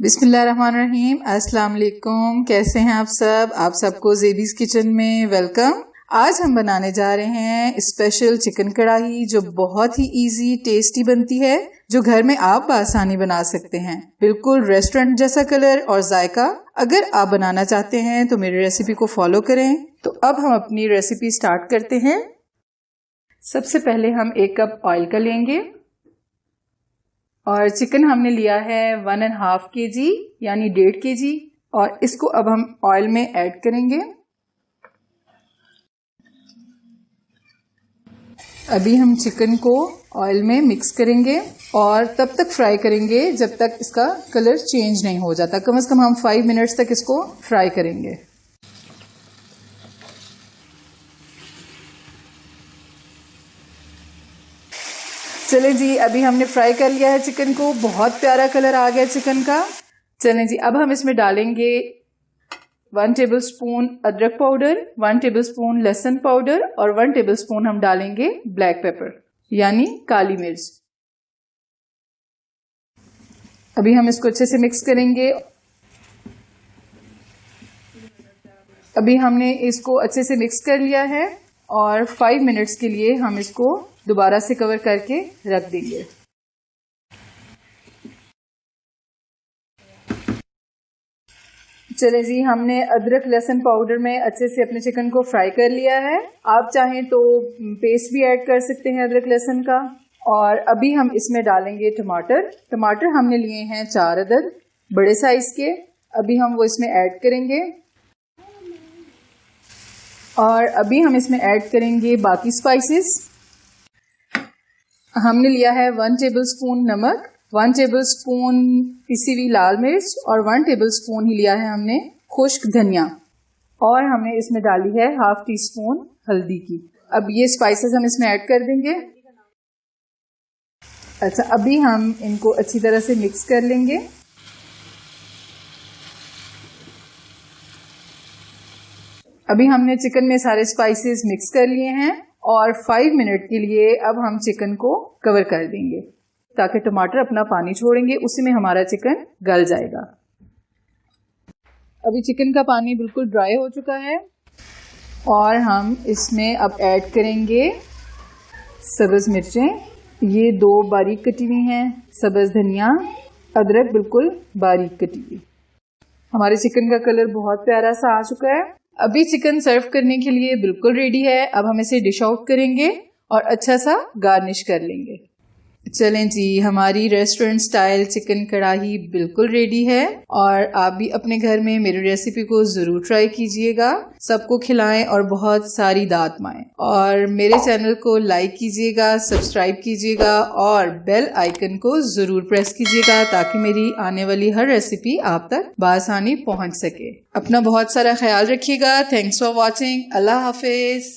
बिस्मिल्लाहिर्रहमानिर्रहीम। अस्सलाम वालेकुम। कैसे हैं आप सब? आप सबको ज़ेबीज़ किचन में वेलकम। आज हम बनाने जा रहे हैं स्पेशल चिकन कढ़ाई जो बहुत ही इजी टेस्टी बनती है, जो घर में आप बआसानी बना सकते हैं। बिल्कुल रेस्टोरेंट जैसा कलर और जायका। अगर आप बनाना चाहते हैं तो मेरी रेसिपी को फॉलो करें। तो अब हम अपनी रेसिपी स्टार्ट करते हैं। सबसे पहले हम 1 कप ऑयल का लेंगे और चिकन हमने लिया है 1.5 kg यानी 1.5 kg, और इसको अब हम ऑयल में ऐड करेंगे। अभी हम चिकन को ऑयल में मिक्स करेंगे और तब तक फ्राई करेंगे जब तक इसका कलर चेंज नहीं हो जाता। कम से कम हम 5 मिनट्स तक इसको फ्राई करेंगे। चलें जी, अभी हमने फ्राई कर लिया है चिकन को। बहुत प्यारा कलर आ गया चिकन का। चलें जी, अब हम इसमें डालेंगे 1 टेबलस्पून अदरक पाउडर, 1 टेबलस्पून लहसुन पाउडर और 1 टेबलस्पून हम डालेंगे ब्लैक पेपर यानी काली मिर्च। अभी हम इसको अच्छे से मिक्स करेंगे। अभी हमने इसको अच्छे से मिक्स कर लिया है और 5 मिनट्स के लिए हम इसको दोबारा से कवर करके रख देंगे। चले जी, हमने अदरक लहसुन पाउडर में अच्छे से अपने चिकन को फ्राई कर लिया है। आप चाहें तो पेस्ट भी ऐड कर सकते हैं अदरक लहसुन का। और अभी हम इसमें डालेंगे टमाटर। टमाटर हमने लिए हैं 4 अदद बड़े साइज के। अभी हम वो इसमें ऐड करेंगे और अभी हम इसमें ऐड करेंगे बाकी स्पाइसेस। हमने लिया है 1 टेबलस्पून नमक, 1 टेबलस्पून पिसी हुई लाल मिर्च और 1 टेबलस्पून ही लिया है हमने खुश्क धनिया, और हमने इसमें डाली है 1/2 टीस्पून हल्दी की। अब ये स्पाइसेस हम इसमें ऐड कर देंगे। अच्छा, अभी हम इनको अच्छी तरह से मिक्स कर लेंगे। अभी हमने चिकन में सारे स्पाइसेस मिक्स कर लिए हैं और 5 मिनट के लिए अब हम चिकन को कवर कर देंगे ताकि टमाटर अपना पानी छोड़ेंगे, उसी में हमारा चिकन गल जाएगा। अभी चिकन का पानी बिल्कुल ड्राई हो चुका है और हम इसमें अब ऐड करेंगे सब्ज़ मिर्चें। ये 2 बारीक कटी हुई हैं, सब्ज़ धनिया, अदरक बिल्कुल बारीक कटी हुई। हमारे चिकन का कलर बहुत प्यारा सा आ चुका है। अभी चिकन सर्व करने के लिए बिल्कुल रेडी है। अब हम इसे डिश आउट करेंगे और अच्छा सा गार्निश कर लेंगे। चलें जी, हमारी रेस्टोरेंट स्टाइल चिकन कढ़ाई बिल्कुल रेडी है और आप भी अपने घर में मेरी रेसिपी को जरूर ट्राई कीजिएगा। सबको खिलाएं और बहुत सारी दात माएं। और मेरे चैनल को लाइक कीजिएगा, सब्सक्राइब कीजिएगा और बेल आइकन को जरूर प्रेस कीजिएगा ताकि मेरी आने वाली हर रेसिपी आप तक बआसानी पहुंच सके। अपना बहुत सारा ख्याल रखिएगा। Thanks for watching. Allah Hafiz.